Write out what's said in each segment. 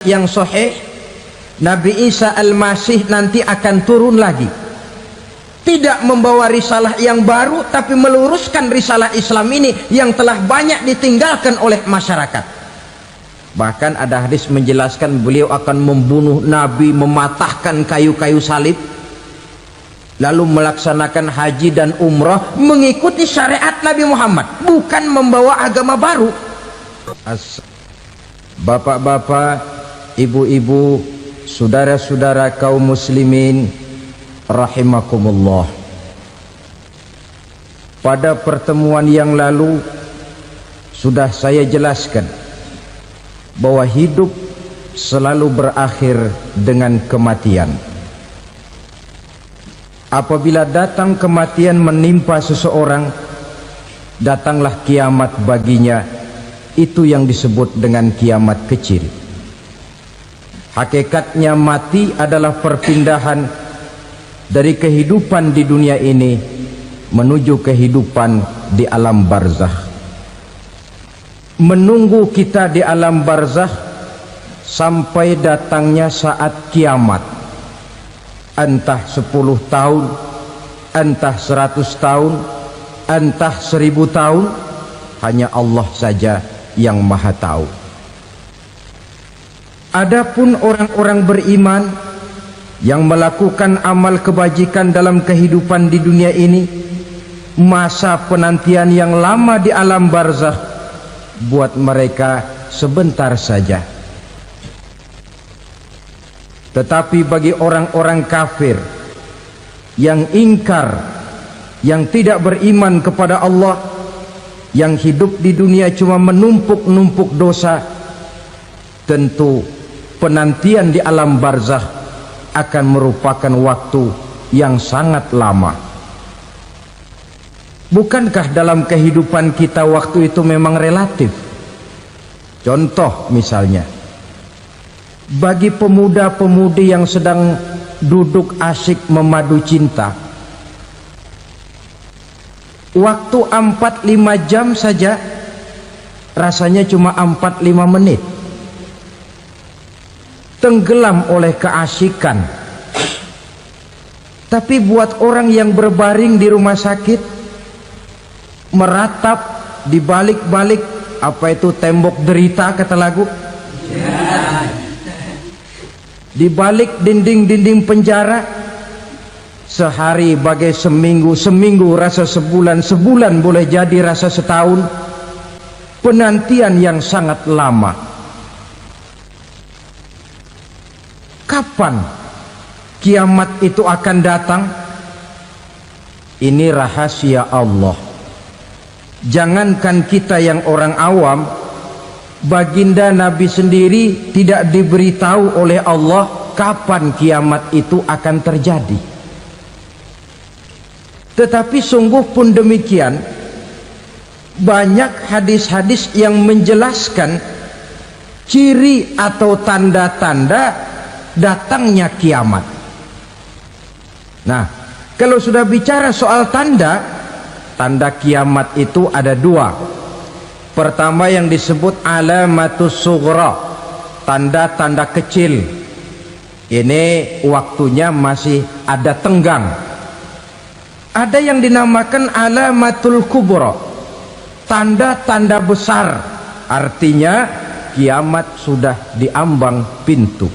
yang sahih, Nabi Isa Al-Masih nanti akan turun lagi, tidak membawa risalah yang baru, tapi meluruskan risalah Islam ini yang telah banyak ditinggalkan oleh masyarakat. Bahkan ada hadis menjelaskan beliau akan membunuh Nabi, mematahkan kayu-kayu salib, lalu melaksanakan haji dan umrah mengikuti syariat Nabi Muhammad, bukan membawa agama baru. Bapak-bapak, ibu-ibu, saudara-saudara kaum muslimin rahimakumullah. Pada pertemuan yang lalu sudah saya jelaskan bahwa hidup selalu berakhir dengan kematian. Apabila datang kematian menimpa seseorang, datanglah kiamat baginya. Itu yang disebut dengan kiamat kecil. Hakikatnya mati adalah perpindahan dari kehidupan di dunia ini menuju kehidupan di alam barzakh. Menunggu kita di alam barzakh sampai datangnya saat kiamat, entah 10 tahun, entah 100 tahun, entah 1000 tahun, hanya Allah saja yang maha tahu. Adapun orang-orang beriman yang melakukan amal kebajikan dalam kehidupan di dunia ini, masa penantian yang lama di alam barzakh buat mereka sebentar saja. Tetapi bagi orang-orang kafir yang ingkar, yang tidak beriman kepada Allah, yang hidup di dunia cuma menumpuk-numpuk dosa, tentu penantian di alam barzakh akan merupakan waktu yang sangat lama. Bukankah dalam kehidupan kita waktu itu memang relatif? Contoh misalnya, bagi pemuda-pemudi yang sedang duduk asyik memadu cinta, waktu 4-5 jam saja rasanya cuma 4-5 menit, tenggelam oleh keasikan. Tapi buat orang yang berbaring di rumah sakit, meratap di balik-balik apa itu tembok derita kata lagu, di balik dinding-dinding penjara, sehari bagai seminggu, seminggu rasa sebulan, sebulan boleh jadi rasa setahun. Penantian yang sangat lama. Kapan kiamat itu akan datang? Ini rahasia Allah. Jangankan kita yang orang awam, baginda Nabi sendiri tidak diberitahu oleh Allah kapan kiamat itu akan terjadi. Tetapi sungguh pun demikian, banyak hadis-hadis yang menjelaskan ciri atau tanda-tanda datangnya kiamat. Nah, kalau sudah bicara soal tanda kiamat itu ada dua. Pertama yang disebut alamatus sughra, tanda-tanda kecil. Ini waktunya masih ada tenggang. Ada yang dinamakan alamatul kubra, tanda-tanda besar, artinya kiamat sudah diambang pintu.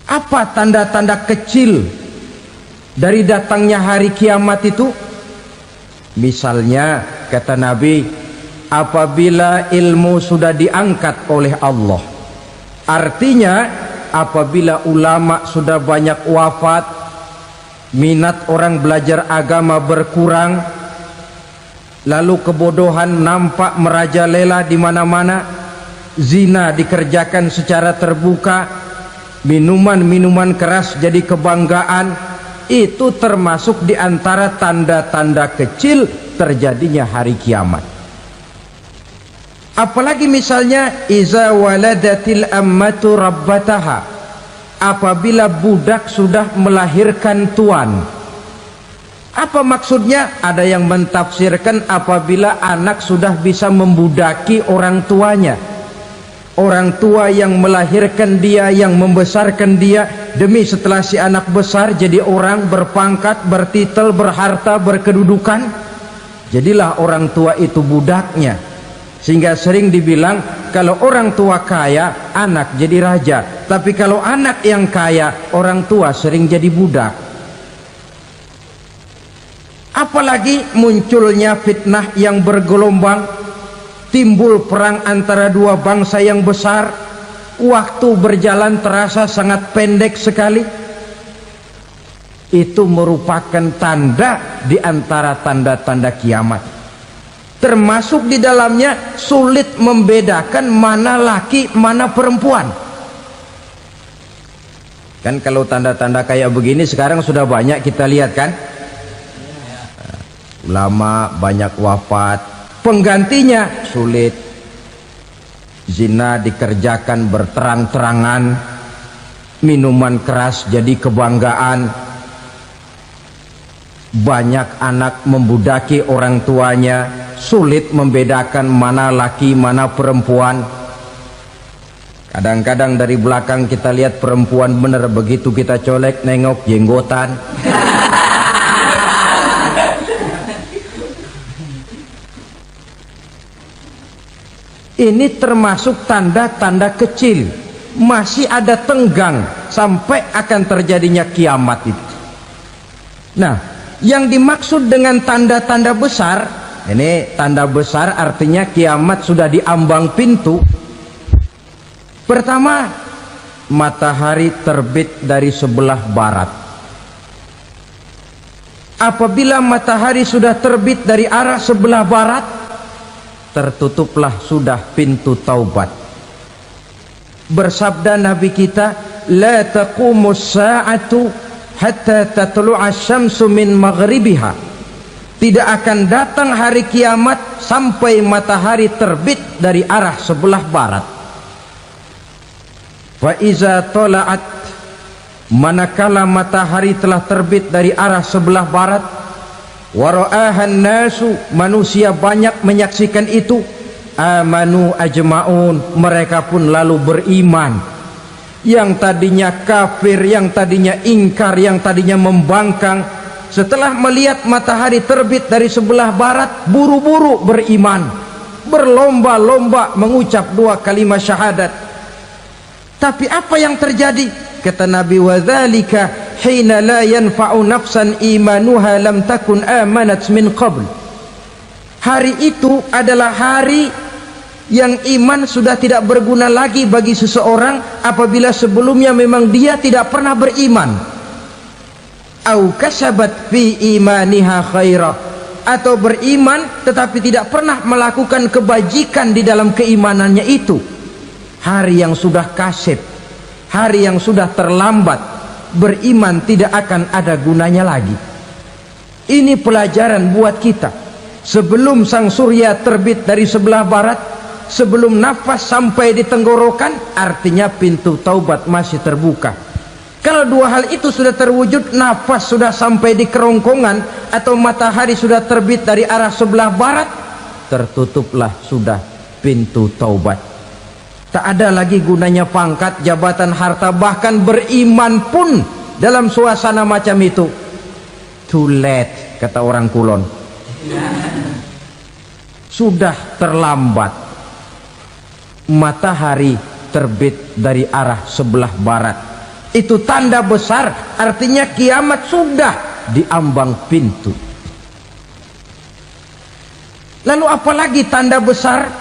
Apa tanda-tanda kecil dari datangnya hari kiamat itu? Misalnya kata Nabi, apabila ilmu sudah diangkat oleh Allah, artinya apabila ulama sudah banyak wafat, minat orang belajar agama berkurang, lalu kebodohan nampak merajalela di mana-mana, zina dikerjakan secara terbuka, minuman-minuman keras jadi kebanggaan, itu termasuk di antara tanda-tanda kecil terjadinya hari kiamat. Apalagi misalnya iza waladatil ammatu rabbataha, apabila budak sudah melahirkan tuan. Apa maksudnya? Ada yang mentafsirkan apabila anak sudah bisa membudaki orang tuanya. Orang tua yang melahirkan dia, yang membesarkan dia, demi setelah si anak besar jadi orang berpangkat, bertitel, berharta, berkedudukan, jadilah orang tua itu budaknya. Sehingga sering dibilang kalau orang tua kaya, anak jadi raja, tapi kalau anak yang kaya, orang tua sering jadi budak. Apalagi munculnya fitnah yang bergelombang, timbul perang antara dua bangsa yang besar, waktu berjalan terasa sangat pendek sekali. Itu merupakan tanda di antara tanda-tanda kiamat. Termasuk di dalamnya sulit membedakan mana laki, mana perempuan. Kan kalau tanda-tanda kayak begini sekarang sudah banyak kita lihat kan. Ulama banyak wafat, penggantinya sulit. Zina dikerjakan berterang-terangan, minuman keras jadi kebanggaan, banyak anak membudaki orang tuanya, sulit membedakan mana laki mana perempuan. Kadang-kadang dari belakang kita lihat perempuan bener, begitu kita colek nengok jenggotan. Ini termasuk tanda-tanda kecil, masih ada tenggang sampai akan terjadinya kiamat itu. Nah, yang dimaksud dengan tanda-tanda besar, ini tanda besar artinya kiamat sudah diambang pintu. Pertama, matahari terbit dari sebelah barat. Apabila matahari sudah terbit dari arah sebelah barat, tertutuplah sudah pintu taubat. Bersabda Nabi kita, la taqumus sa'atu hatta tatlu'a syamsu min maghribiha. Tidak akan datang hari kiamat sampai matahari terbit dari arah sebelah barat. Fa iza tala'at, manakala matahari telah terbit dari arah sebelah barat, wara'ahan nasu, manusia banyak menyaksikan itu, amanu ajma'un, mereka pun lalu beriman. Yang tadinya kafir, yang tadinya ingkar, yang tadinya membangkang, setelah melihat matahari terbit dari sebelah barat, buru-buru beriman, berlomba-lomba mengucap dua kalimat syahadat. Tapi apa yang terjadi? Kata Nabi, wadzalika hina la yanfa'u nafsan imanuha lam takun amanat min qabl. Hari itu adalah hari yang iman sudah tidak berguna lagi bagi seseorang apabila sebelumnya memang dia tidak pernah beriman. Au kasabat fi imaniha khaira, atau beriman tetapi tidak pernah melakukan kebajikan di dalam keimanannya itu. Hari yang sudah kasib, hari yang sudah terlambat, beriman tidak akan ada gunanya lagi. Ini pelajaran buat kita. Sebelum sang surya terbit dari sebelah barat, sebelum nafas sampai di tenggorokan, artinya pintu taubat masih terbuka. Kalau dua hal itu sudah terwujud, nafas sudah sampai di kerongkongan atau matahari sudah terbit dari arah sebelah barat, tertutuplah sudah pintu taubat. Tak ada lagi gunanya pangkat, jabatan, harta, bahkan beriman pun dalam suasana macam itu too late, kata orang Kulon. Sudah terlambat. Matahari terbit dari arah sebelah barat, itu tanda besar, artinya kiamat sudah diambang pintu. Lalu apalagi tanda besar?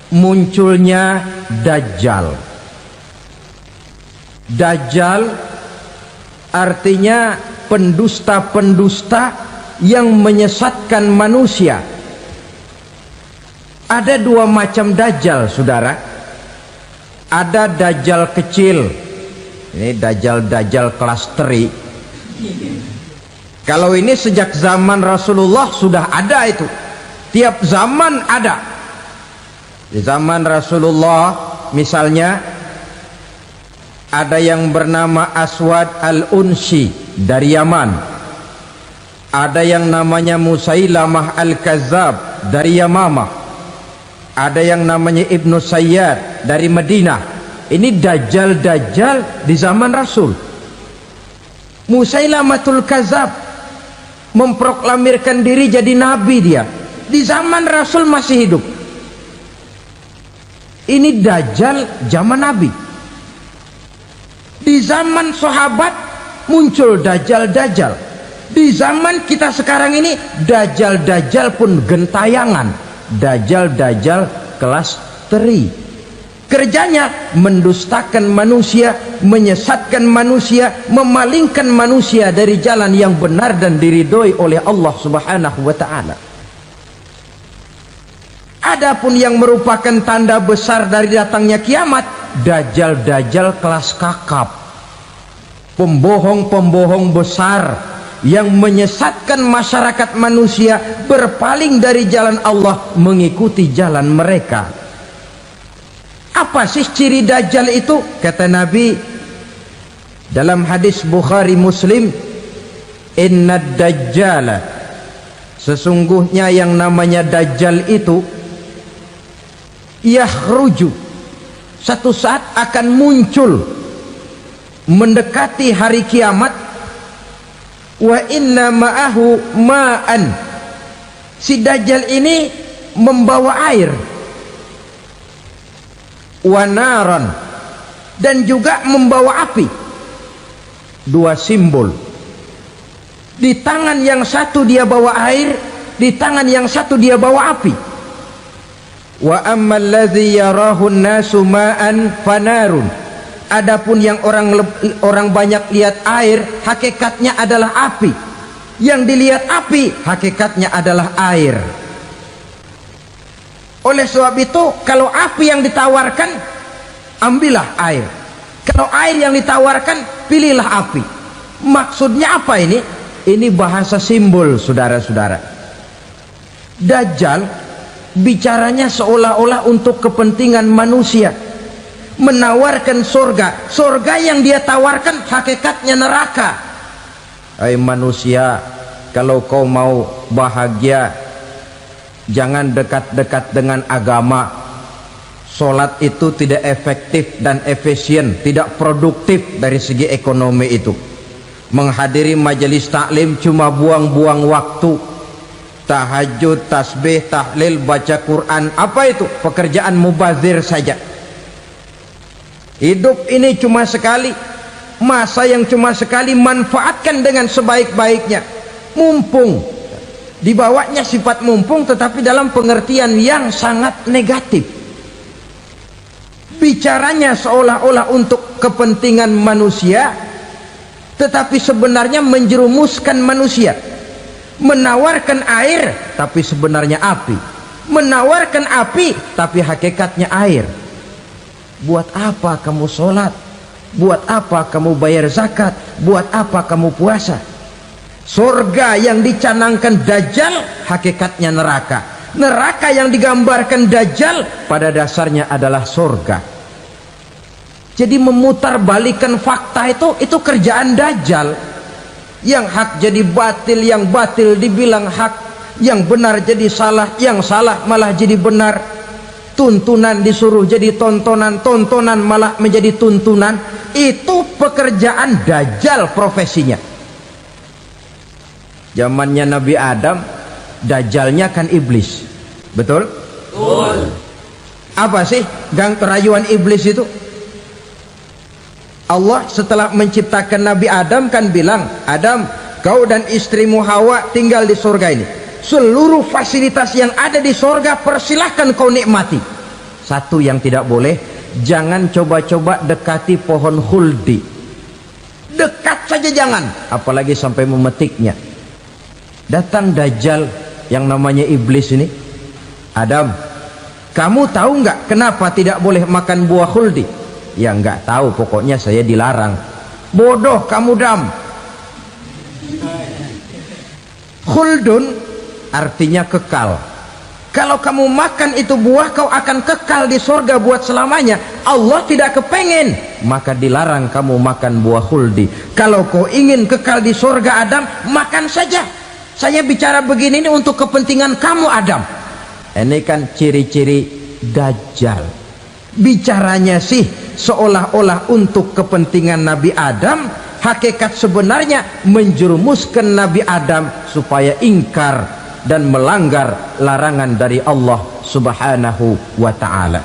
Munculnya Dajjal. Dajjal artinya pendusta-pendusta yang menyesatkan manusia. Ada dua macam Dajjal, saudara. Ada Dajjal kecil, ini Dajjal kelas teri. Kalau ini sejak zaman Rasulullah sudah ada itu, tiap zaman ada. Di zaman Rasulullah misalnya ada yang bernama Aswad al-Unsi dari Yaman, ada yang namanya Musailamah al-Kazzab dari Yamamah, Ada yang namanya Ibnu Sayyad dari Madinah. Ini dajjal-dajjal di zaman Rasul. Musailamatul Kazab memproklamirkan diri jadi nabi, dia di zaman Rasul masih hidup. Ini dajjal zaman Nabi. Di zaman sahabat muncul dajjal-dajjal. Di zaman kita sekarang ini dajjal-dajjal pun gentayangan. Dajjal-dajjal kelas teri. Kerjanya mendustakan manusia, menyesatkan manusia, memalingkan manusia dari jalan yang benar dan diridhoi oleh Allah Subhanahu wa taala. Adapun yang merupakan tanda besar dari datangnya kiamat, dajjal-dajjal kelas kakap, pembohong-pembohong besar yang menyesatkan masyarakat manusia berpaling dari jalan Allah mengikuti jalan mereka. Apa sih ciri dajjal itu? Kata Nabi dalam hadis Bukhari Muslim, "Inna dajjala", sesungguhnya yang namanya dajjal itu yakhruju, satu saat akan muncul mendekati hari kiamat. Wa inna ma'ahu ma'an, si dajjal ini membawa air. Wa naran, dan juga membawa api. Dua simbol. Di tangan yang satu dia bawa air, di tangan yang satu dia bawa api. Wa ammal ladzi yarahu an-nasu ma'an fanarun, adapun yang orang banyak lihat air, hakikatnya adalah api. Yang dilihat api, hakikatnya adalah air. Oleh sebab itu, kalau api yang ditawarkan, ambillah air. Kalau air yang ditawarkan, pilihlah api. Maksudnya apa ini? Ini bahasa simbol, saudara-saudara. Dajjal bicaranya seolah-olah untuk kepentingan manusia, menawarkan surga. Surga yang dia tawarkan hakikatnya neraka. Hai manusia, kalau kau mau bahagia, jangan dekat-dekat dengan agama. Sholat itu tidak efektif dan efisien, tidak produktif dari segi ekonomi itu. Menghadiri majelis taklim cuma buang-buang waktu. Tahajud, tasbih, tahlil, baca Quran, apa itu? Pekerjaan mubazir saja. Hidup ini cuma sekali, masa yang cuma sekali, manfaatkan dengan sebaik-baiknya. Mumpung, dibawanya sifat mumpung, tetapi dalam pengertian yang sangat negatif. Bicaranya seolah-olah untuk kepentingan manusia, tetapi sebenarnya menjerumuskan manusia. Menawarkan air tapi sebenarnya api, menawarkan api tapi hakikatnya air. Buat apa kamu sholat? Buat apa kamu bayar zakat? Buat apa kamu puasa? Surga yang dicanangkan dajjal hakikatnya neraka. Neraka yang digambarkan dajjal pada dasarnya adalah surga. Jadi memutarbalikkan fakta itu kerjaan dajjal. Yang hak jadi batil, yang batil dibilang hak, yang benar jadi salah, yang salah malah jadi benar. Tuntunan disuruh jadi tontonan, tontonan malah menjadi tuntunan. Itu pekerjaan dajjal profesinya. Zamannya Nabi Adam, dajjalnya kan iblis. Betul? Betul. Apa sih gang kerayuan iblis itu? Allah setelah menciptakan Nabi Adam kan bilang, Adam, kau dan istrimu Hawa tinggal di surga ini. Seluruh fasilitas yang ada di surga persilahkan kau nikmati. Satu yang tidak boleh, jangan coba-coba dekati pohon khuldi. Dekat saja jangan, apalagi sampai memetiknya. Datang dajjal yang namanya iblis ini. Adam, kamu tahu nggak kenapa tidak boleh makan buah khuldi? Ya nggak tahu, pokoknya saya dilarang. Bodoh kamu Dam. Khuldun artinya kekal. Kalau kamu makan itu buah, kau akan kekal di surga buat selamanya. Allah tidak kepengen, maka dilarang kamu makan buah khuldi. Kalau kau ingin kekal di surga Adam, makan saja. Saya bicara begini ini untuk kepentingan kamu Adam. Ini kan ciri-ciri Dajjal. Bicaranya sih seolah-olah untuk kepentingan Nabi Adam, hakikat sebenarnya menjerumuskan Nabi Adam supaya ingkar dan melanggar larangan dari Allah Subhanahu wa ta'ala.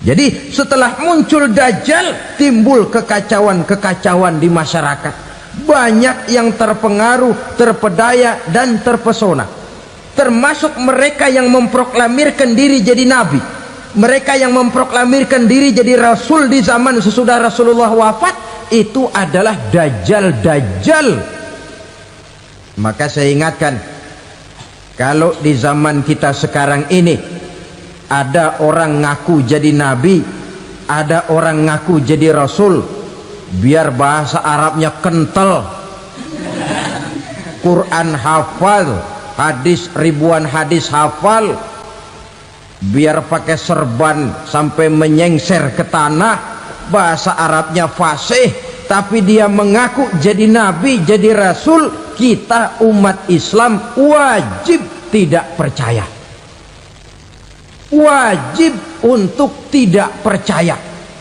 Jadi setelah muncul Dajjal, timbul kekacauan-kekacauan di masyarakat. Banyak yang terpengaruh, terpedaya dan terpesona, termasuk mereka yang memproklamirkan diri jadi nabi, mereka yang memproklamirkan diri jadi rasul di zaman sesudah Rasulullah wafat. Itu adalah Dajjal. Maka saya ingatkan, kalau di zaman kita sekarang ini ada orang ngaku jadi nabi, ada orang ngaku jadi rasul, biar bahasa Arabnya kental, Quran hafal, hadis ribuan hadis hafal, biar pakai serban sampai menyengser ke tanah, bahasa Arabnya fasih, tapi dia mengaku jadi nabi, jadi rasul, kita umat Islam wajib tidak percaya, wajib untuk tidak percaya.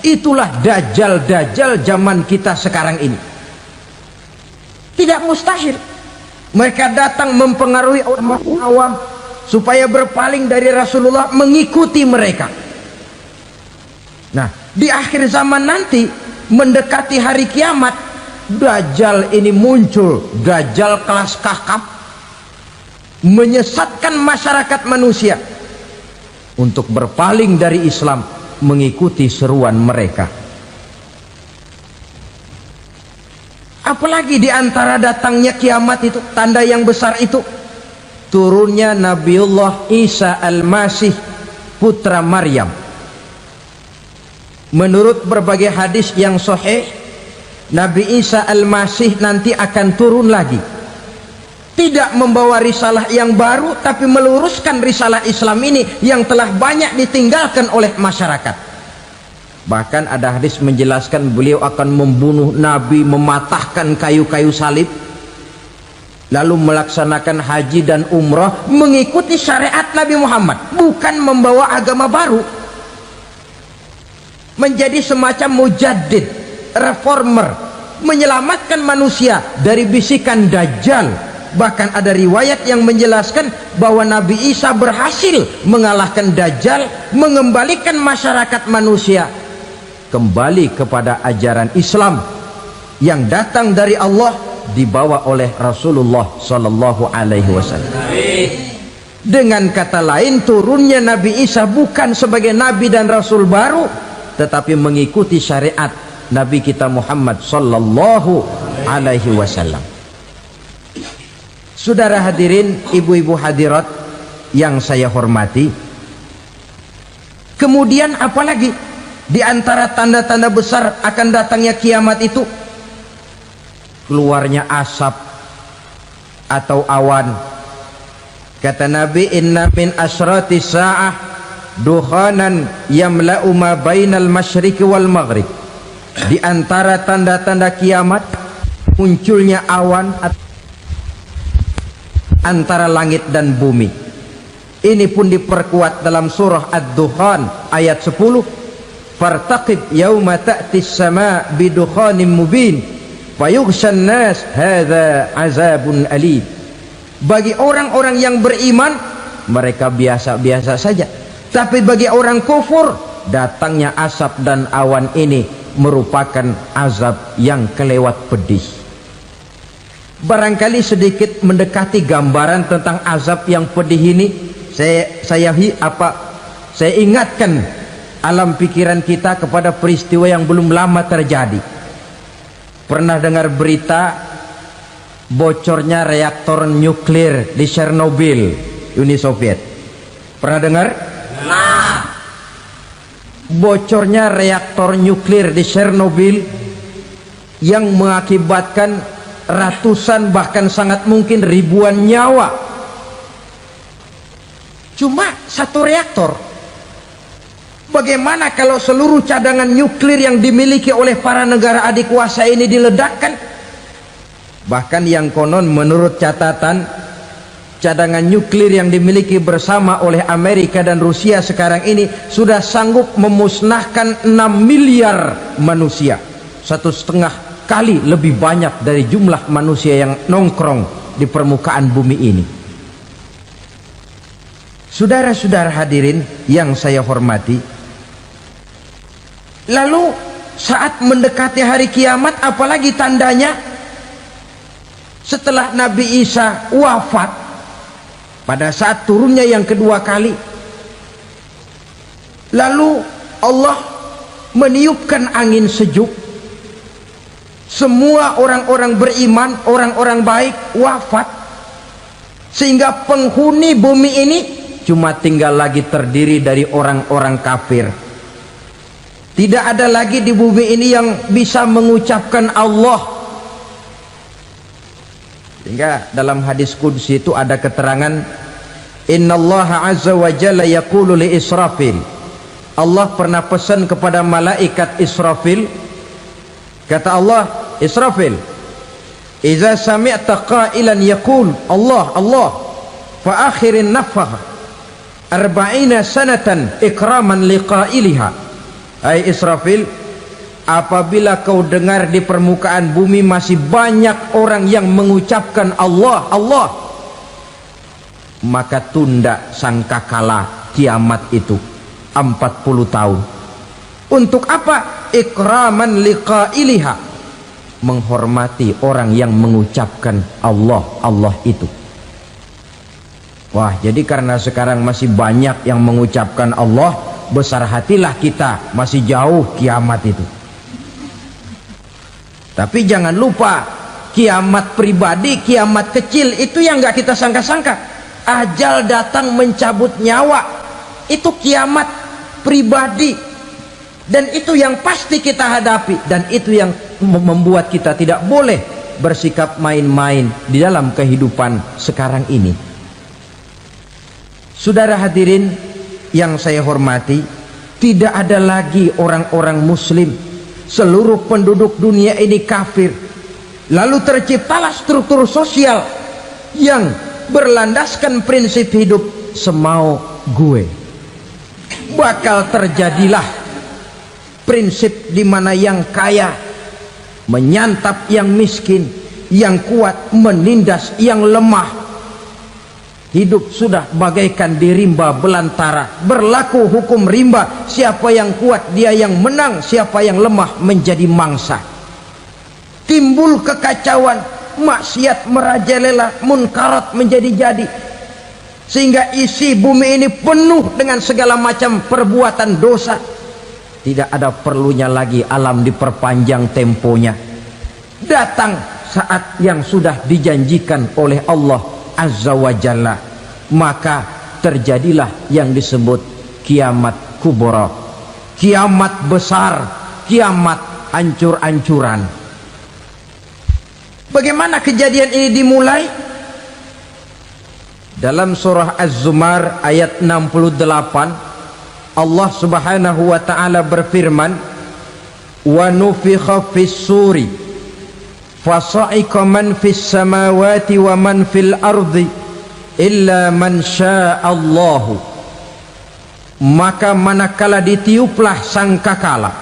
Itulah dajjal zaman kita sekarang ini. Tidak mustahil mereka datang mempengaruhi orang awam supaya berpaling dari Rasulullah, mengikuti mereka. Nah, di akhir zaman nanti, mendekati hari kiamat, dajjal ini muncul, dajjal kelas kakap, menyesatkan masyarakat manusia untuk berpaling dari Islam, mengikuti seruan mereka. Apalagi di antara datangnya kiamat itu, tanda yang besar itu, turunnya Nabiullah Isa Al-Masih, putra Maryam. Menurut berbagai hadis yang sahih, Nabi Isa Al-Masih nanti akan turun lagi, tidak membawa risalah yang baru, tapi meluruskan risalah Islam ini yang telah banyak ditinggalkan oleh masyarakat. Bahkan ada hadis menjelaskan beliau akan membunuh Nabi, mematahkan kayu-kayu salib, lalu melaksanakan haji dan umrah mengikuti syariat Nabi Muhammad, bukan membawa agama baru. Menjadi semacam mujaddid, reformer, menyelamatkan manusia dari bisikan dajjal. Bahkan ada riwayat yang menjelaskan bahwa Nabi Isa berhasil mengalahkan Dajjal, mengembalikan masyarakat manusia kembali kepada ajaran Islam yang datang dari Allah, dibawa oleh Rasulullah Sallallahu Alaihi Wasallam. Dengan kata lain, turunnya Nabi Isa bukan sebagai Nabi dan Rasul baru, tetapi mengikuti syariat Nabi kita Muhammad Sallallahu Alaihi Wasallam. Saudara hadirin, ibu-ibu hadirat yang saya hormati, kemudian apalagi di antara tanda-tanda besar akan datangnya kiamat itu? Keluarnya asap atau awan. Kata Nabi, inna min asyrati sa'ah dukhanan yamla'u ma bainal masyriqi wal maghrib. Di antara tanda-tanda kiamat, munculnya awan antara langit dan bumi. Ini pun diperkuat dalam surah Ad-Dukhan ayat 10, fartaqib yauma ta'tis sama bidukhanim mubin fayughshan nas hadza azabun alim. Bagi orang-orang yang beriman, mereka biasa-biasa saja, tapi bagi orang kufur, datangnya asap dan awan ini merupakan azab yang kelewat pedih. Barangkali sedikit mendekati gambaran tentang azab yang pedih ini, saya ingatkan alam pikiran kita kepada peristiwa yang belum lama terjadi. Pernah dengar berita bocornya reaktor nuklir di Chernobyl, Uni Soviet? Pernah dengar? Nah, bocornya reaktor nuklir di Chernobyl yang mengakibatkan ratusan bahkan sangat mungkin ribuan nyawa. Cuma satu reaktor. Bagaimana kalau seluruh cadangan nuklir yang dimiliki oleh para negara adik kuasa ini diledakkan? Bahkan yang konon menurut catatan cadangan nuklir yang dimiliki bersama oleh Amerika dan Rusia sekarang ini sudah sanggup memusnahkan 6 miliar manusia, 1,5 kali lebih banyak dari jumlah manusia yang nongkrong di permukaan bumi ini. Saudara-saudara hadirin yang saya hormati, lalu saat mendekati hari kiamat, apalagi tandanya setelah Nabi Isa wafat, pada saat turunnya yang kedua kali, lalu Allah meniupkan angin sejuk, semua orang-orang beriman, orang-orang baik wafat, sehingga penghuni bumi ini cuma tinggal lagi terdiri dari orang-orang kafir. Tidak ada lagi di bumi ini yang bisa mengucapkan Allah. Sehingga dalam hadis qudsi itu ada keterangan, innallaha azza wa jalla yaqulu li Israfil, Allah pernah pesan kepada malaikat Israfil, kata Allah, Israfil, idza sami'ta qailan yaqul Allah Allah fa akhirin nafah 40 sanatan ikraman liqailiha. Hai Israfil, apabila kau dengar di permukaan bumi masih banyak orang yang mengucapkan Allah Allah, maka tunda sangkakala kiamat itu 40 tahun. Untuk apa? Ikraman liqailiha, menghormati orang yang mengucapkan Allah Allah itu. Wah, jadi karena sekarang masih banyak yang mengucapkan Allah, besar hatilah kita, masih jauh kiamat itu. Tapi jangan lupa, kiamat pribadi, kiamat kecil itu yang nggak kita sangka-sangka. Ajal datang mencabut nyawa, itu kiamat pribadi, dan itu yang pasti kita hadapi, dan itu yang membuat kita tidak boleh bersikap main-main di dalam kehidupan sekarang ini. Saudara hadirin yang saya hormati, tidak ada lagi orang-orang muslim, seluruh penduduk dunia ini kafir. Lalu terciptalah struktur sosial yang berlandaskan prinsip hidup semau gue. Bakal terjadilah prinsip di mana yang kaya menyantap yang miskin, yang kuat menindas yang lemah. Hidup sudah bagaikan di rimba belantara, berlaku hukum rimba, siapa yang kuat dia yang menang, siapa yang lemah menjadi mangsa. Timbul kekacauan, maksiat merajalela, munkarat menjadi-jadi, sehingga isi bumi ini penuh dengan segala macam perbuatan dosa. Tidak ada perlunya lagi alam diperpanjang temponya. Datang saat yang sudah dijanjikan oleh Allah Azza wa Jalla, maka terjadilah yang disebut kiamat kubra, kiamat besar, kiamat ancur-ancuran. Bagaimana kejadian ini dimulai? Dalam surah Az-Zumar ayat 68, Allah Subhanahu wa taala berfirman, wa nufikha fis suri fasa'iqa man fis samawati wa man fil ardi illa man sya'allahu. Maka manakala ditiuplah sangkakala,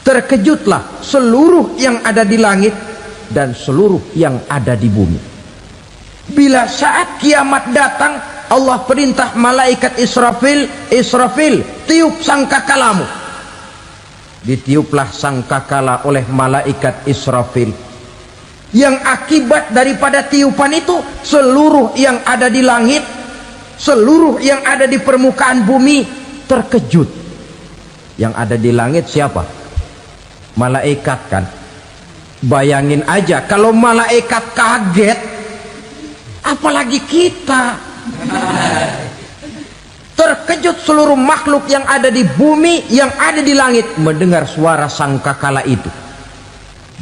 terkejutlah seluruh yang ada di langit dan seluruh yang ada di bumi. Bila saat kiamat datang, Allah perintah malaikat Israfil, Israfil, tiup sangkakalamu. Ditiuplah sangkakala oleh malaikat Israfil. Yang akibat daripada tiupan itu, seluruh yang ada di langit, seluruh yang ada di permukaan bumi terkejut. Yang ada di langit siapa? Malaikat kan. Bayangin aja kalau malaikat kaget, apalagi kita. Terkejut seluruh makhluk yang ada di bumi, yang ada di langit mendengar suara sangkakala itu.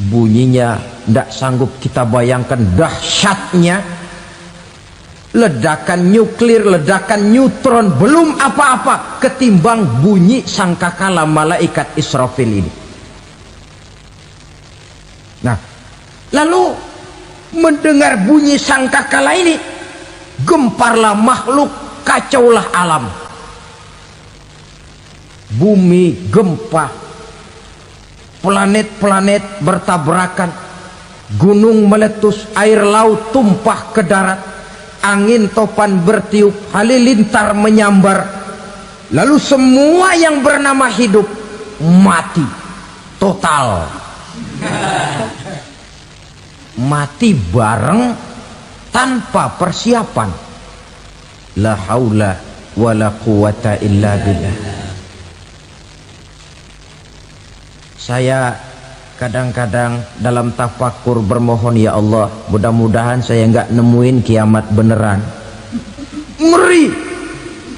Bunyinya tidak sanggup kita bayangkan dahsyatnya. Ledakan nuklir, ledakan neutron, belum apa-apa ketimbang bunyi sangkakala malaikat Israfil ini. Nah, lalu mendengar bunyi sangkakala ini, gemparlah makhluk, kacaulah alam. Bumi gempa, planet-planet bertabrakan, gunung meletus, air laut tumpah ke darat, angin topan bertiup, halilintar menyambar, lalu semua yang bernama hidup mati total. Mati bareng tanpa persiapan. La haula wala quwata illa billah. Saya kadang-kadang dalam tafakur bermohon, ya Allah, mudah-mudahan saya enggak nemuin kiamat beneran. Ngeri.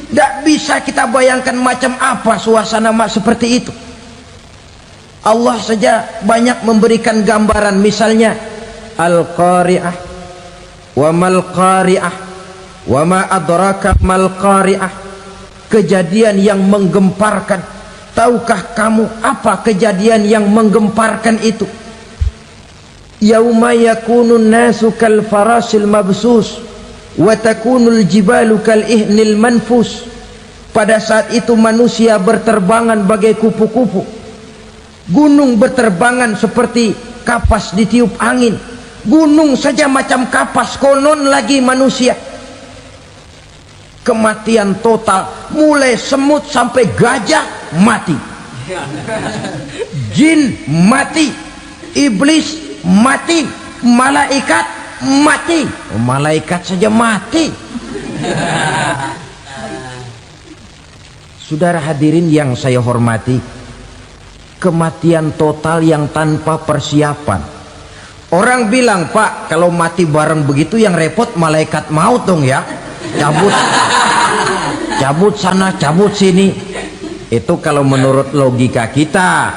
Tidak bisa kita bayangkan macam apa suasana seperti itu. Allah saja banyak memberikan gambaran, misalnya Al-Qari'ah, wa mal qari'ah, wa ma adraka mal qari'ah. Kejadian yang menggemparkan. Tahukah kamu apa kejadian yang menggemparkan itu? Yauma yakunun nasu kal farasil mabsus wa takunul jibalu kal ihnil manfus. Pada saat itu manusia berterbangan bagai kupu-kupu, gunung berterbangan seperti kapas ditiup angin. Gunung saja macam kapas, konon lagi manusia. Kematian total, mulai semut sampai gajah mati, jin mati, iblis mati, malaikat mati. Malaikat saja mati. Saudara hadirin yang saya hormati, kematian total yang tanpa persiapan. Orang bilang, Pak, kalau mati bareng begitu yang repot malaikat maut dong ya, cabut sana, cabut sini. Itu kalau menurut logika kita,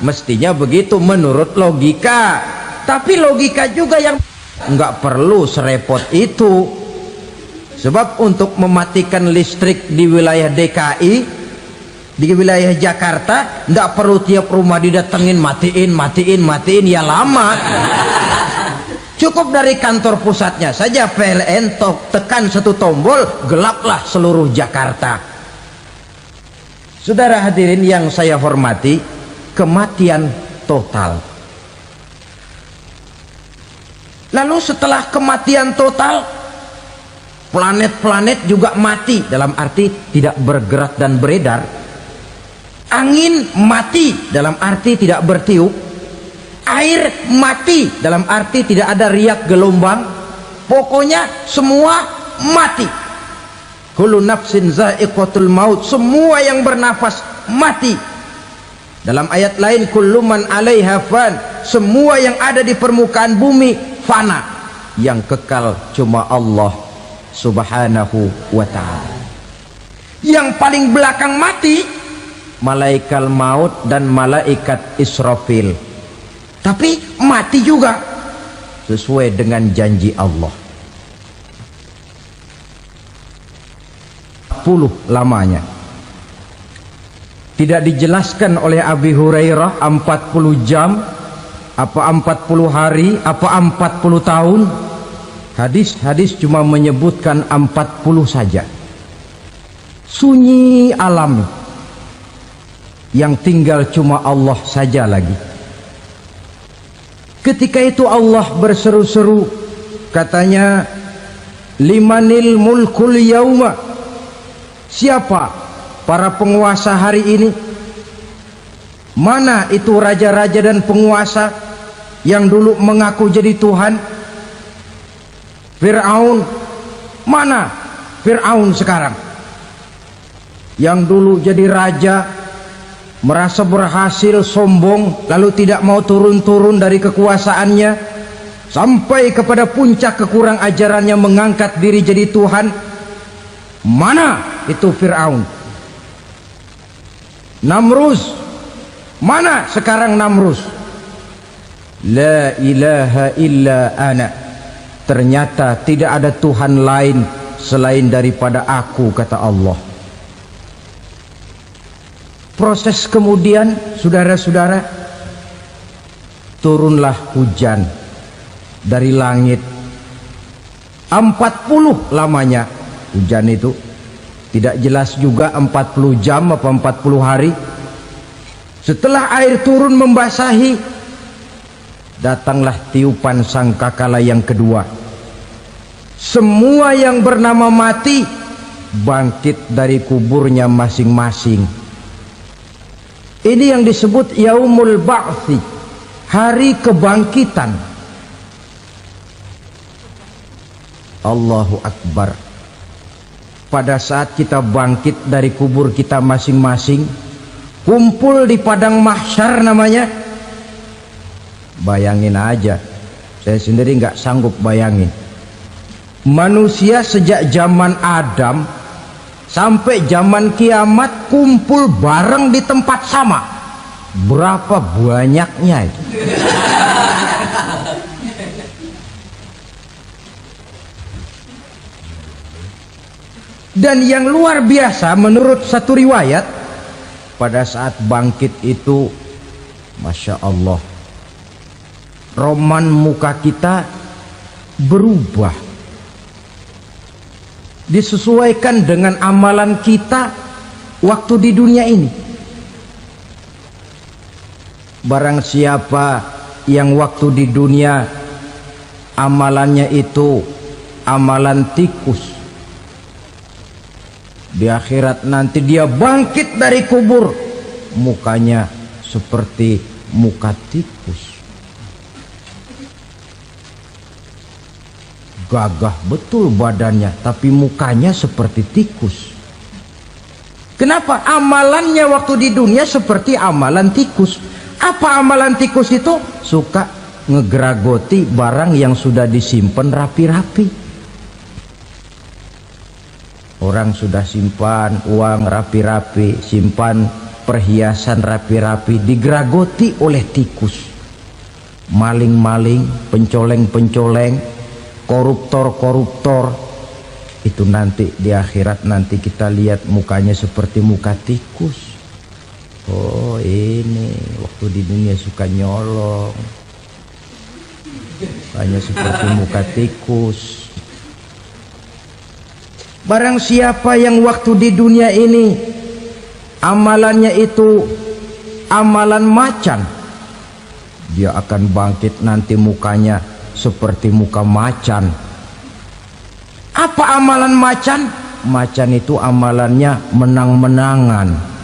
mestinya begitu menurut logika. Tapi logika juga yang nggak perlu serepot itu. Sebab untuk mematikan listrik di wilayah DKI, di wilayah Jakarta, nggak perlu tiap rumah didatengin, matiin, ya lama. Cukup dari kantor pusatnya saja PLN, tekan satu tombol, gelaplah seluruh Jakarta. Saudara hadirin yang saya hormati, kematian total. Lalu setelah kematian total, planet-planet juga mati, dalam arti tidak bergerak dan beredar. Angin mati, dalam arti tidak bertiup. Air mati, dalam arti tidak ada riak gelombang. Pokoknya semua mati. Kullu nafsin za'iqatul maut, semua yang bernafas mati. Dalam ayat lain, kullu man 'alaiha fan, semua yang ada di permukaan bumi fana. Yang kekal cuma Allah Subhanahu wa ta'ala. Yang paling belakang mati malaikat maut dan malaikat Israfil. Tapi mati juga sesuai dengan janji Allah. 40 lamanya. Tidak dijelaskan oleh Abi Hurairah 40 jam, apa 40 hari, apa 40 tahun. Hadis-hadis cuma menyebutkan 40 saja. Sunyi alam, yang tinggal cuma Allah saja lagi. Ketika itu Allah berseru-seru, katanya, limanil mulkul yauma, siapa para penguasa hari ini? Mana itu raja-raja dan penguasa yang dulu mengaku jadi Tuhan? Fir'aun, mana Fir'aun sekarang? Yang dulu jadi raja, merasa berhasil, sombong, lalu tidak mau turun-turun dari kekuasaannya, sampai kepada puncak kekurang ajarannya mengangkat diri jadi Tuhan. Mana itu Fir'aun? Namrus, mana sekarang Namrus? La ilaha illa ana, ternyata tidak ada Tuhan lain selain daripada aku, kata Allah. Proses kemudian, saudara-saudara, turunlah hujan dari langit, 40 lamanya hujan itu. Tidak jelas juga 40 jam apa 40 hari. Setelah air turun membasahi, datanglah tiupan sangkakala yang kedua. Semua yang bernama mati bangkit dari kuburnya masing-masing. Ini yang disebut Yaumul Ba'thi, hari kebangkitan. Allahu Akbar. Pada saat kita bangkit dari kubur kita masing-masing, kumpul di padang mahsyar namanya. Bayangin aja, saya sendiri nggak sanggup bayangin. Manusia sejak zaman Adam sampai zaman kiamat kumpul bareng di tempat sama. Berapa banyaknya itu? Dan yang luar biasa menurut satu riwayat, pada saat bangkit itu, Masya Allah, roman muka kita berubah, disesuaikan dengan amalan kita waktu di dunia ini. Barang siapa yang waktu di dunia amalannya itu amalan tikus, di akhirat nanti dia bangkit dari kubur, mukanya seperti muka tikus. Gagah betul badannya, tapi mukanya seperti tikus. Kenapa? Amalannya waktu di dunia seperti amalan tikus. Apa amalan tikus itu? Suka ngegeragoti barang yang sudah disimpan rapi-rapi. Orang sudah simpan uang rapi-rapi, simpan perhiasan rapi-rapi, digeragoti oleh tikus. Maling-maling, pencoleng-pencoleng, koruptor-koruptor, itu nanti di akhirat nanti kita lihat mukanya seperti muka tikus. Oh, ini waktu di dunia suka nyolong, hanya seperti muka tikus. Barang siapa yang waktu di dunia ini amalannya itu amalan macan, dia akan bangkit nanti mukanya seperti muka macan. Apa amalan macan? Macan itu amalannya menang-menangan.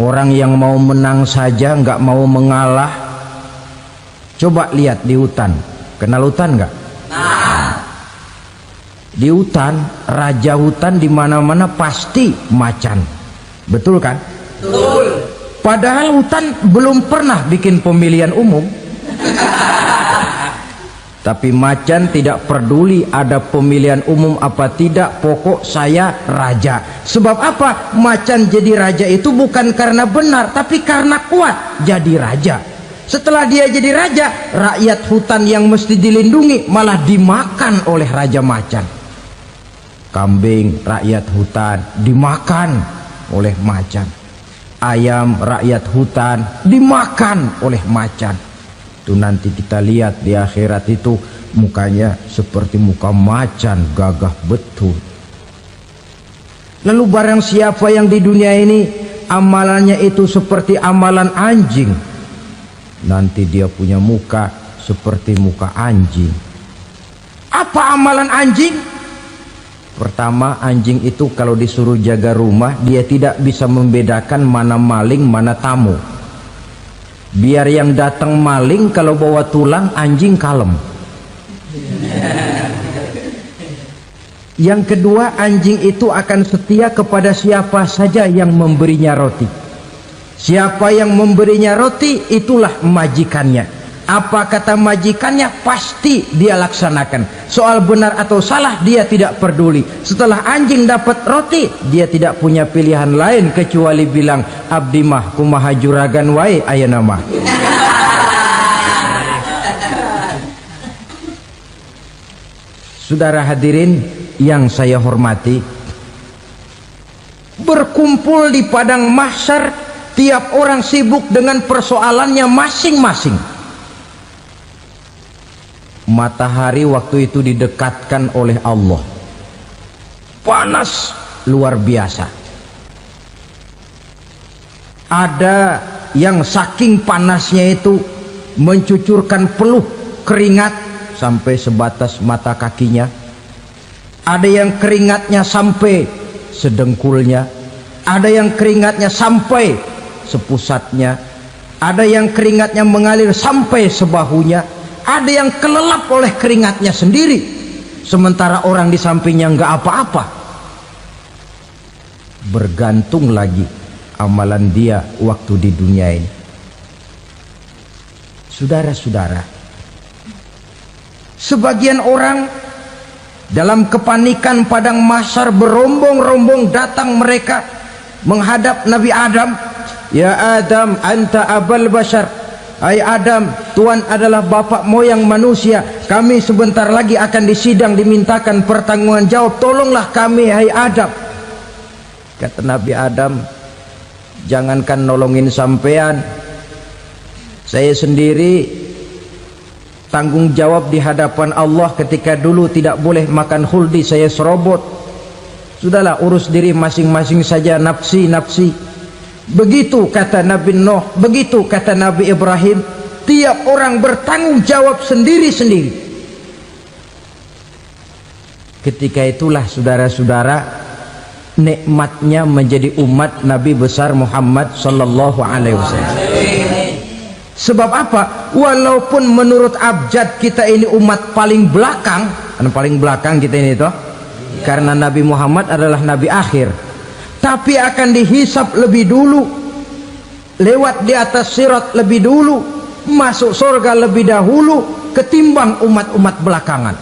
Orang yang mau menang saja nggak mau mengalah. Coba lihat di hutan, kenal hutan nggak? Di hutan, raja hutan di mana-mana pasti macan, betul kan? Betul. Padahal hutan belum pernah bikin pemilihan umum. Tapi macan tidak peduli ada pemilihan umum apa tidak, pokok saya raja. Sebab apa? Macan jadi raja itu bukan karena benar, tapi karena kuat jadi raja. Setelah dia jadi raja, rakyat hutan yang mesti dilindungi malah dimakan oleh raja macan. Kambing rakyat hutan dimakan oleh macan. Ayam rakyat hutan dimakan oleh macan. Itu nanti kita lihat di akhirat itu mukanya seperti muka macan, gagah betul. Lalu barang siapa yang di dunia ini amalannya itu seperti amalan anjing, nanti dia punya muka seperti muka anjing. Apa amalan anjing? Pertama, anjing itu kalau disuruh jaga rumah, dia tidak bisa membedakan mana maling, mana tamu. Biar yang datang maling, kalau bawa tulang, anjing kalem. Yang kedua, anjing itu akan setia kepada siapa saja yang memberinya roti. Siapa yang memberinya roti, itulah majikannya. Apa kata majikannya pasti dia laksanakan. Soal benar atau salah dia tidak peduli. Setelah anjing dapat roti, dia tidak punya pilihan lain kecuali bilang, abdi mah kumaha juragan wae ayeuna mah. Saudara hadirin yang saya hormati, berkumpul di padang mahsyar, tiap orang sibuk dengan persoalannya masing-masing. Matahari waktu itu didekatkan oleh Allah, panas luar biasa. Ada yang saking panasnya itu mencucurkan peluh keringat sampai sebatas mata kakinya. Ada yang keringatnya sampai sedengkulnya, ada yang keringatnya sampai sepusatnya, ada yang keringatnya mengalir sampai sebahunya, ada yang kelelap oleh keringatnya sendiri, sementara orang di sampingnya nggak apa-apa. Bergantung lagi amalan dia waktu di dunia ini. Saudara-saudara, sebagian orang dalam kepanikan padang mahsyar berombong-rombong datang mereka menghadap Nabi Adam. Ya Adam, anta abal bashar. Hai Adam, Tuhan adalah bapak moyang manusia. Kami sebentar lagi akan disidang, dimintakan pertanggungan jawab. Tolonglah kami, hai Adam. Kata Nabi Adam, jangankan nolongin sampean, saya sendiri tanggung jawab di hadapan Allah ketika dulu tidak boleh makan khuldi, saya serobot. Sudahlah, urus diri masing-masing saja, nafsi. Begitu kata Nabi Nuh, begitu kata Nabi Ibrahim. Tiap orang bertanggung jawab sendiri-sendiri. Ketika itulah saudara-saudara, nikmatnya menjadi umat Nabi besar Muhammad sallallahu alaihi wasallam. Sebab apa? Walaupun menurut abjad kita ini umat paling belakang, kan paling belakang kita ini toh, karena Nabi Muhammad adalah Nabi akhir, tapi akan dihisap lebih dulu, lewat di atas sirat lebih dulu, masuk surga lebih dahulu ketimbang umat-umat belakangan.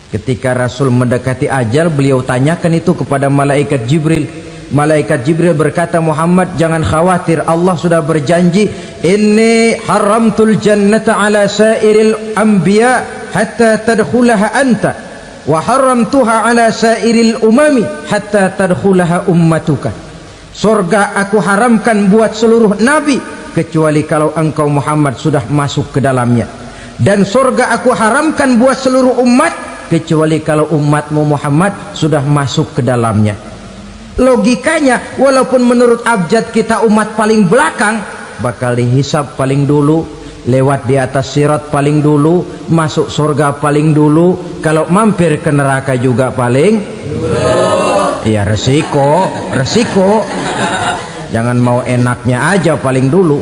Ketika Rasul mendekati ajal, beliau tanyakan itu kepada malaikat Jibril. Malaikat Jibril berkata, Muhammad jangan khawatir, Allah sudah berjanji, inni haramtul jannata ala sairil anbiya hatta tadkhulaha anta wa haramtuha ala sairil umami hatta tadkhulaha ummatuka. Surga aku haramkan buat seluruh nabi kecuali kalau engkau Muhammad sudah masuk ke dalamnya, dan surga aku haramkan buat seluruh umat kecuali kalau umatmu Muhammad sudah masuk ke dalamnya. Logikanya, walaupun menurut abjad kita umat paling belakang, bakal dihisap paling dulu, lewat di atas sirat paling dulu, masuk surga paling dulu, kalau mampir ke neraka juga paling dulu. Ya resiko. Jangan mau enaknya aja paling dulu.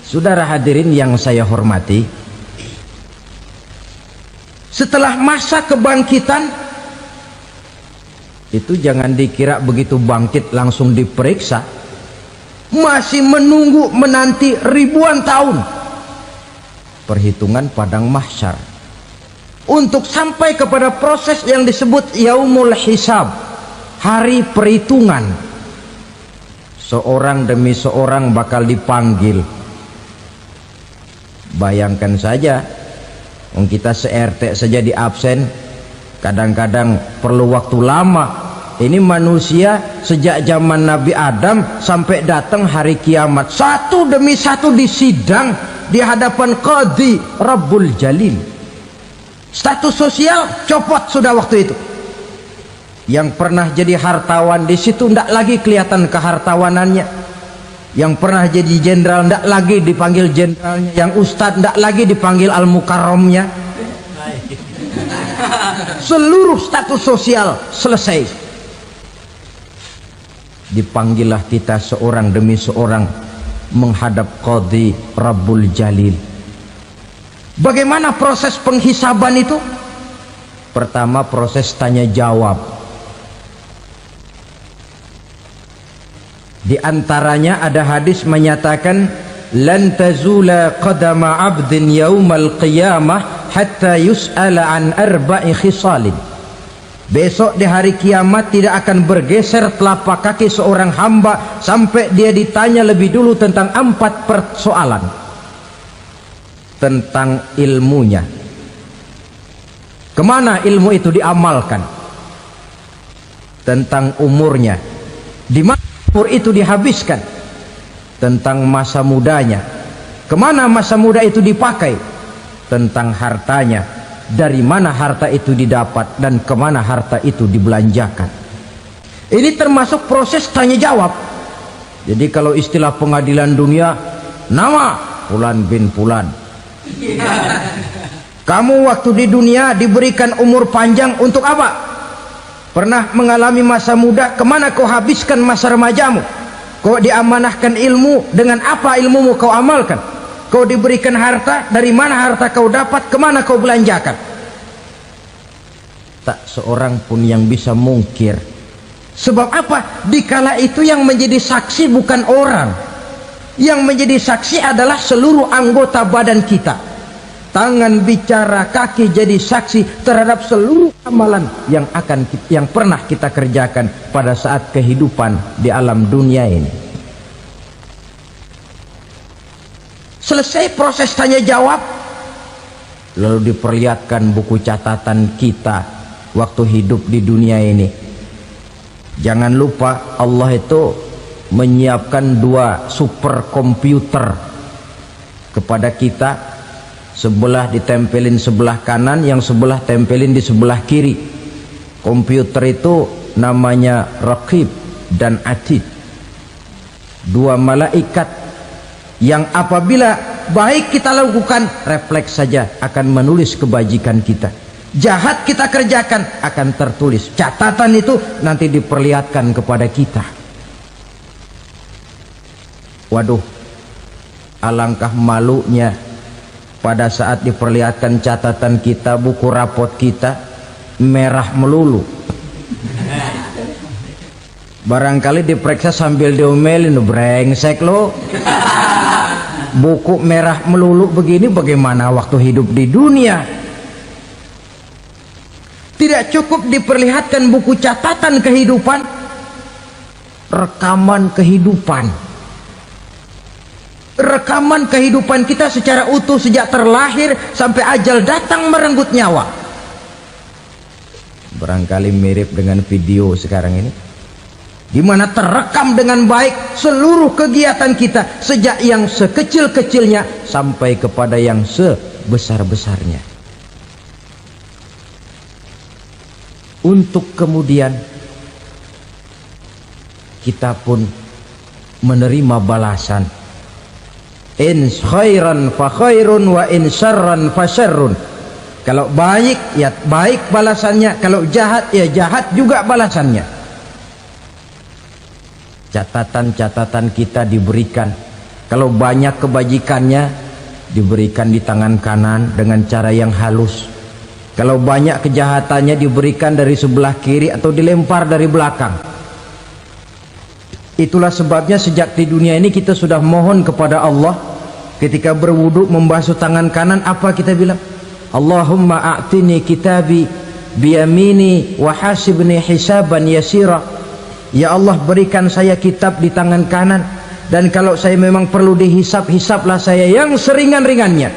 Saudara hadirin yang saya hormati, setelah masa kebangkitan itu jangan dikira begitu bangkit langsung diperiksa, masih menunggu menanti ribuan tahun perhitungan padang mahsyar untuk sampai kepada proses yang disebut yaumul hisab, hari perhitungan. Seorang demi seorang bakal dipanggil. Bayangkan saja, kita se-RT saja di absen, kadang-kadang perlu waktu lama. Ini manusia sejak zaman Nabi Adam sampai datang hari kiamat, satu demi satu disidang di hadapan Qadhi Rabbul Jalil. Status sosial copot sudah waktu itu. Yang pernah jadi hartawan di situ tidak lagi kelihatan kehartawanannya. Yang pernah jadi jenderal tidak lagi dipanggil jenderalnya. Yang ustadz tidak lagi dipanggil al-mukarramnya. Seluruh status sosial selesai. Dipanggillah kita seorang demi seorang menghadap Qadhi Rabbul Jalil. Bagaimana proses penghisaban itu? Pertama, proses tanya jawab. Di antaranya ada hadis menyatakan, lan tazula qadama 'abdin yaumal qiyamah hatta yus'ala an arba'i khisalin. Besok di hari kiamat tidak akan bergeser telapak kaki seorang hamba sampai dia ditanya lebih dulu tentang 4 persoalan. Tentang ilmunya, kemana ilmu itu diamalkan. Tentang umurnya, di mana umur itu dihabiskan. Tentang masa mudanya, kemana masa muda itu dipakai. tentang hartanya, dari mana harta itu didapat dan kemana harta itu dibelanjakan. Ini termasuk proses tanya jawab. Jadi kalau istilah pengadilan dunia, nama Fulan bin Fulan, kamu waktu di dunia diberikan umur panjang untuk apa? Pernah mengalami masa muda, kemana kau habiskan masa remajamu? Kau diamanahkan ilmu, dengan apa ilmumu kau amalkan? Kau diberikan harta, dari mana harta kau dapat, kemana kau belanjakan? Tak seorang pun yang bisa mungkir. Sebab apa? Dikala itu yang menjadi saksi bukan orang. Yang menjadi saksi adalah seluruh anggota badan kita. Tangan bicara, kaki jadi saksi terhadap seluruh amalan yang pernah kita kerjakan pada saat kehidupan di alam dunia ini. Selesai proses tanya jawab, lalu diperlihatkan buku catatan kita waktu hidup di dunia ini. Jangan lupa Allah itu menyiapkan 2 superkomputer kepada kita. Sebelah ditempelin sebelah kanan, yang sebelah tempelin di sebelah kiri. Komputer itu namanya Raqib dan Atid, 2 malaikat yang apabila baik kita lakukan, refleks saja akan menulis kebajikan kita. Jahat kita kerjakan, akan tertulis. Catatan itu nanti diperlihatkan kepada kita. Waduh, alangkah malunya pada saat diperlihatkan catatan kita, buku rapot kita merah melulu. Barangkali diperiksa sambil diomelin, brengsek lo. Buku merah melulu begini, bagaimana waktu hidup di dunia? Tidak cukup diperlihatkan buku catatan kehidupan, rekaman kehidupan. Rekaman kehidupan kita secara utuh sejak terlahir sampai ajal datang merenggut nyawa. Barangkali mirip dengan video sekarang ini, di mana terekam dengan baik seluruh kegiatan kita sejak yang sekecil-kecilnya sampai kepada yang sebesar-besarnya. Untuk kemudian kita pun menerima balasan. In khairan fa khairun wa in syarran fa syarrun. Kalau baik ya baik balasannya, kalau jahat ya jahat juga balasannya. Catatan-catatan kita diberikan. Kalau banyak kebajikannya diberikan di tangan kanan dengan cara yang halus. Kalau banyak kejahatannya diberikan dari sebelah kiri atau dilempar dari belakang. Itulah sebabnya sejak di dunia ini kita sudah mohon kepada Allah, ketika berwudu membasuh tangan kanan, apa kita bilang? Allahumma a'tini kitabi biyamini wa hasibni hisaban yasira. Ya Allah, berikan saya kitab di tangan kanan, dan kalau saya memang perlu dihisap, hisaplah saya yang seringan-ringannya.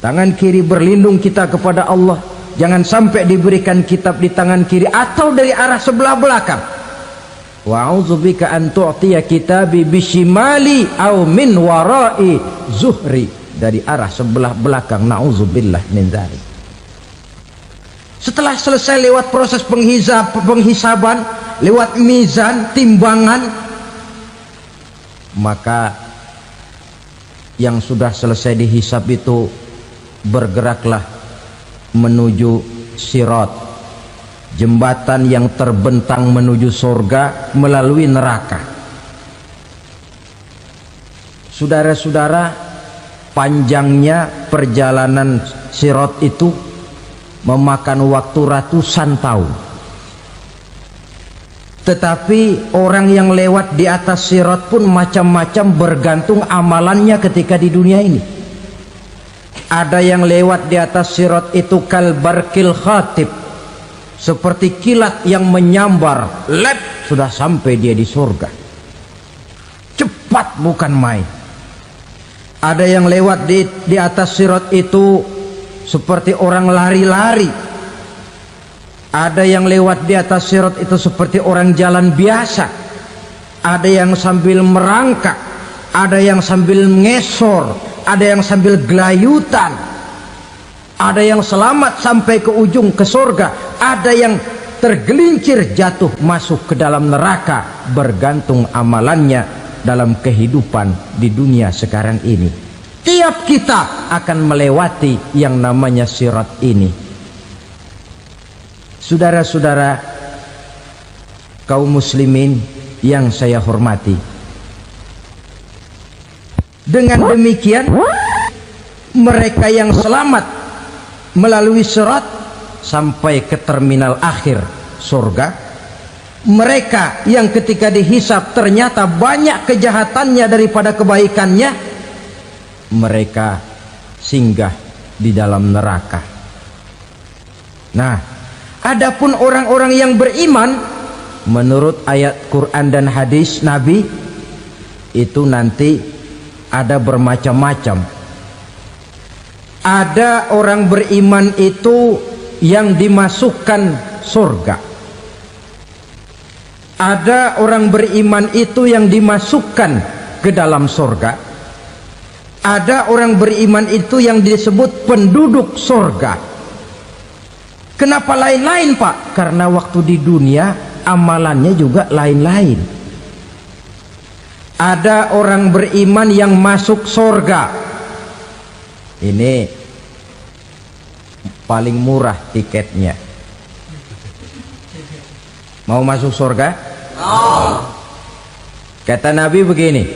Tangan kiri berlindung kita kepada Allah, jangan sampai diberikan kitab di tangan kiri atau dari arah sebelah belakang. Wa a'udzubika an tu'tiya kitabi bishimali aw min wara'i zuhri, dari arah sebelah belakang. Na'udzubillah min dzalik. Setelah selesai lewat proses penghisaban, lewat mizan, timbangan, maka yang sudah selesai dihisab itu bergeraklah menuju sirat, jembatan yang terbentang menuju surga melalui neraka. Saudara-saudara, panjangnya perjalanan sirat itu memakan waktu ratusan tahun. Tetapi orang yang lewat di atas sirat pun macam-macam, bergantung amalannya ketika di dunia ini. Ada yang lewat di atas sirat itu kal barkil khatib, seperti kilat yang menyambar, lep, sudah sampai dia di surga. Cepat bukan main. Ada yang lewat di atas sirat itu seperti orang lari-lari. Ada yang lewat di atas sirat itu seperti orang jalan biasa. Ada yang sambil merangkak, ada yang sambil ngesor, ada yang sambil gelayutan, ada yang selamat sampai ke ujung ke surga, ada yang tergelincir jatuh masuk ke dalam neraka, bergantung amalannya dalam kehidupan di dunia sekarang ini. Tiap kita akan melewati yang namanya sirat ini. Saudara-saudara kaum muslimin yang saya hormati, dengan demikian mereka yang selamat melalui sirat sampai ke terminal akhir surga, mereka yang ketika dihisab ternyata banyak kejahatannya daripada kebaikannya, mereka singgah di dalam neraka. Nah, adapun orang-orang yang beriman menurut ayat Quran dan hadis Nabi itu nanti ada bermacam-macam. Ada orang beriman itu yang dimasukkan surga, ada orang beriman itu yang dimasukkan ke dalam surga, ada orang beriman itu yang disebut penduduk surga. Kenapa lain-lain, Pak? Karena waktu di dunia amalannya juga lain-lain. Ada orang beriman yang masuk surga, ini paling murah tiketnya. Mau masuk surga? Kata Nabi begini,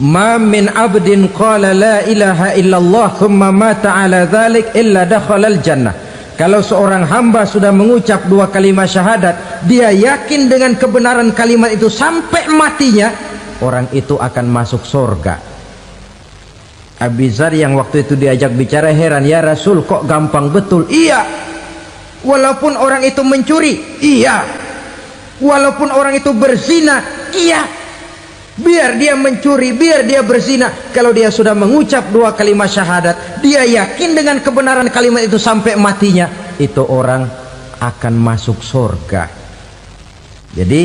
ma min abdin qala la ilaha illallah thumma mata ala dhalik illa dakhalal jannah. Kalau seorang hamba sudah mengucap dua kalimat syahadat, dia yakin dengan kebenaran kalimat itu sampai matinya, orang itu akan masuk surga. Abi Dzar yang waktu itu diajak bicara heran, ya Rasul kok gampang betul? Iya, walaupun orang itu mencuri, iya, walaupun orang itu berzina, iya, biar dia mencuri, biar dia berzina, kalau dia sudah mengucap dua kalimat syahadat, dia yakin dengan kebenaran kalimat itu sampai matinya, itu orang akan masuk surga. Jadi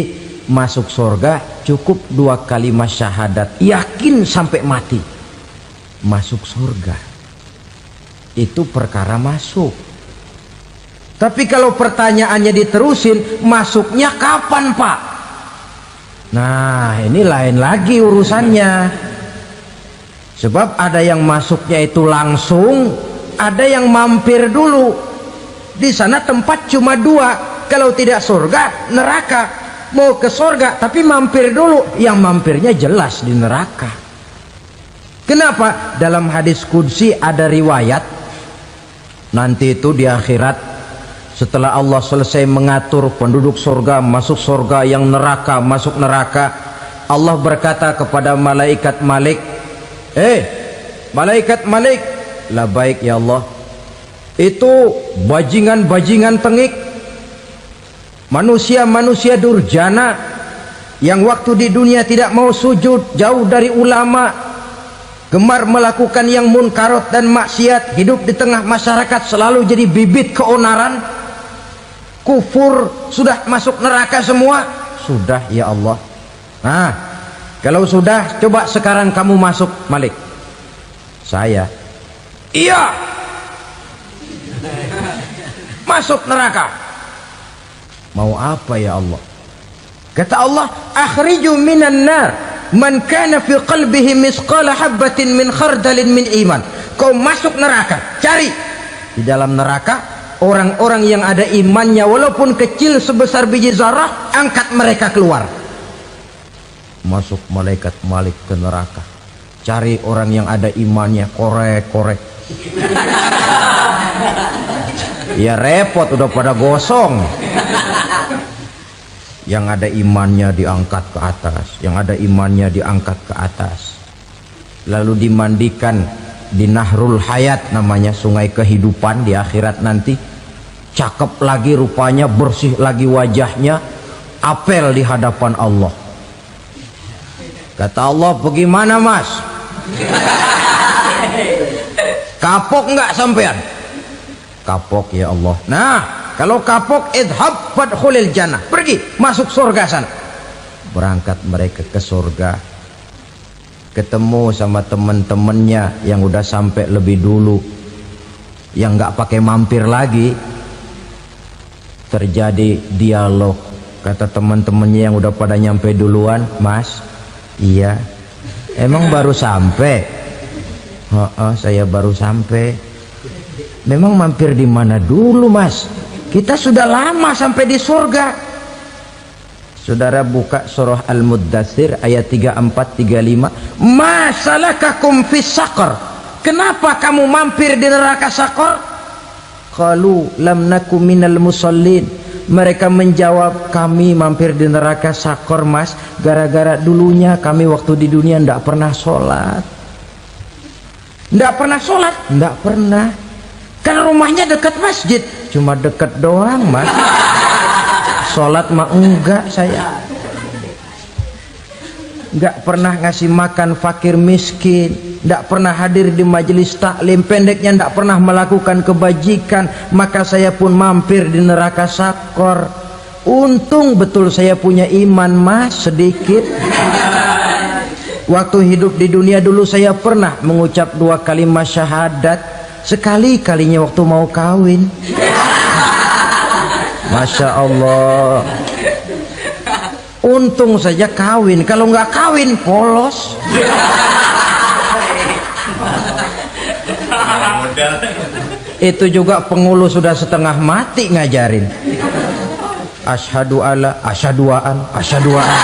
masuk surga cukup dua kalimat syahadat, yakin sampai mati, masuk surga. Itu perkara masuk. Tapi kalau pertanyaannya diterusin, masuknya kapan, Pak? Nah, ini lain lagi urusannya. Sebab ada yang masuknya itu langsung, ada yang mampir dulu. Di sana tempat cuma dua, kalau tidak surga, neraka. Mau ke surga tapi mampir dulu, yang mampirnya jelas di neraka. Kenapa? Dalam hadis qudsi ada riwayat, nanti itu di akhirat, setelah Allah selesai mengatur penduduk surga masuk surga, yang neraka masuk neraka, Allah berkata kepada malaikat Malik, malaikat Malik, labaik ya Allah, itu bajingan-bajingan tengik, manusia-manusia durjana yang waktu di dunia tidak mau sujud, jauh dari ulama, gemar melakukan yang munkarat dan maksiat, hidup di tengah masyarakat selalu jadi bibit keonaran, kufur, sudah masuk neraka semua. Sudah ya Allah. Nah, kalau sudah, coba sekarang kamu masuk, Malik. Saya, iya, masuk neraka. Mau apa ya Allah? Kata Allah, akhriju minan nar man kana fi qalbihi misqala habbatin min khardalin min iman. Kau masuk neraka, cari di dalam neraka orang-orang yang ada imannya walaupun kecil sebesar biji zarah, angkat mereka keluar. Masuk malaikat Malik ke neraka, cari orang yang ada imannya, korek-korek. Ya repot, udah pada gosong. Yang ada imannya diangkat ke atas, yang ada imannya diangkat ke atas, lalu dimandikan di Nahrul Hayat, namanya sungai kehidupan di akhirat nanti. Cakep lagi rupanya, bersih lagi wajahnya, apel di hadapan Allah. Kata Allah, bagaimana mas? Kapok nggak sampean? Kapok ya Allah. Nah, kalau kapok, idhab fadkhulil jannah, pergi masuk surga sana. Berangkat mereka ke surga. ketemu sama temen-temennya yang udah sampai lebih dulu, yang nggak pakai mampir lagi. Terjadi dialog. Kata teman-temannya yang udah pada nyampe duluan, "Mas, iya, emang baru sampai?" "Oh, saya baru sampai." "Memang mampir di mana dulu, Mas? Kita sudah lama sampai di surga." Saudara buka surah Al-Muddatsir ayat 34-35. "Ma salakakum fis saqar?" Kenapa kamu mampir di neraka Saqar? Qalu lam nakum minal musallin. Mereka menjawab, kami mampir di neraka Saqar, Mas, gara-gara dulunya kami waktu di dunia tidak pernah sholat. Tidak pernah sholat? Tidak pernah. Kan rumahnya dekat masjid. Cuma dekat doang, Mas. Sholat mah enggak saya. Enggak pernah ngasih makan fakir miskin, enggak pernah hadir di majelis taklim, pendeknya enggak pernah melakukan kebajikan, maka saya pun mampir di neraka Saqar. Untung betul saya punya iman, Mas, sedikit. Waktu hidup di dunia dulu saya pernah mengucap 2 kalimat syahadat, sekali-kalinya waktu mau kawin. Masya Allah. Untung saja kawin, kalau nggak kawin polos. Itu juga pengulu sudah setengah mati ngajarin. Asyhadu alla, asyaduaan, asyaduaan.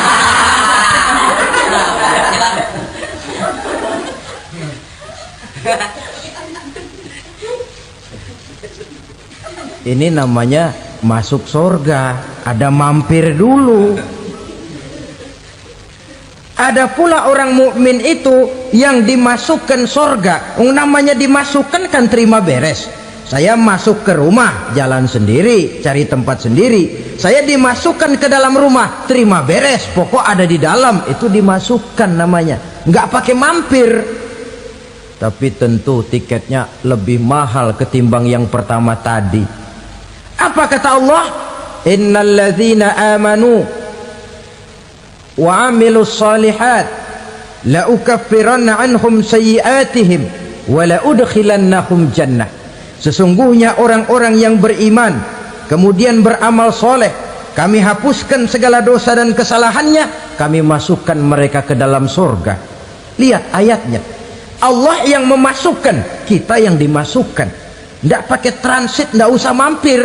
Ini namanya masuk surga, ada mampir dulu. Ada pula orang mukmin itu yang dimasukkan surga. Namanya dimasukkan kan terima beres. Saya masuk ke rumah, jalan sendiri, cari tempat sendiri. Saya dimasukkan ke dalam rumah, terima beres, pokok ada di dalam, itu dimasukkan namanya. Nggak pakai mampir. Tapi tentu tiketnya lebih mahal ketimbang yang pertama tadi. Apa kata Allah? Innal ladzina amanu wa amilus salihat la ukaffiranna anhum sayyi'atihim wa la udkhilannahum jannah. Sesungguhnya orang-orang yang beriman kemudian beramal soleh, kami hapuskan segala dosa dan kesalahannya, kami masukkan mereka ke dalam surga. Lihat ayatnya, Allah yang memasukkan, kita yang dimasukkan. Tidak pakai transit, tidak usah mampir.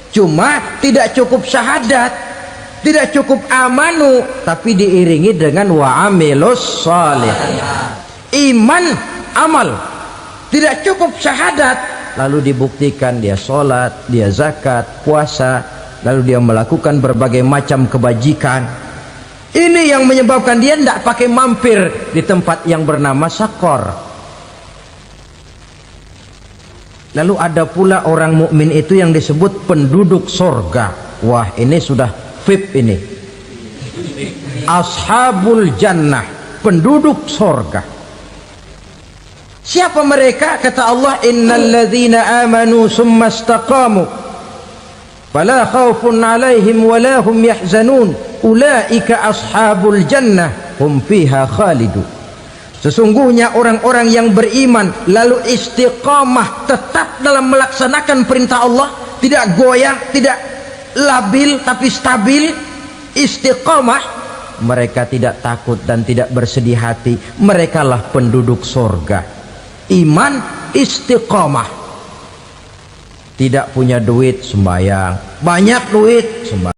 Cuma tidak cukup syahadat, tidak cukup amanu, tapi diiringi dengan wa'amilus salih. Iman, amal. Tidak cukup syahadat, lalu dibuktikan dia sholat, dia zakat, puasa, lalu dia melakukan berbagai macam kebajikan. Ini yang menyebabkan dia tidak pakai mampir di tempat yang bernama Saqar. Lalu ada pula orang mukmin itu yang disebut penduduk sorga. Wah, ini sudah VIP ini. Ashabul jannah, penduduk sorga. Siapa mereka? Kata Allah, innal ladzina amanu summa istaqamu fala khaufun alaihim wala hum yahzanun ulaika ashabul jannah hum fiha khalidun. Sesungguhnya orang-orang yang beriman lalu istiqamah, tetap dalam melaksanakan perintah Allah, tidak goyang, tidak labil tapi stabil, istiqamah, mereka tidak takut dan tidak bersedih hati. Merekalah penduduk surga. Iman, istiqamah. Tidak punya duit sembahyang, banyak duit sembahyang.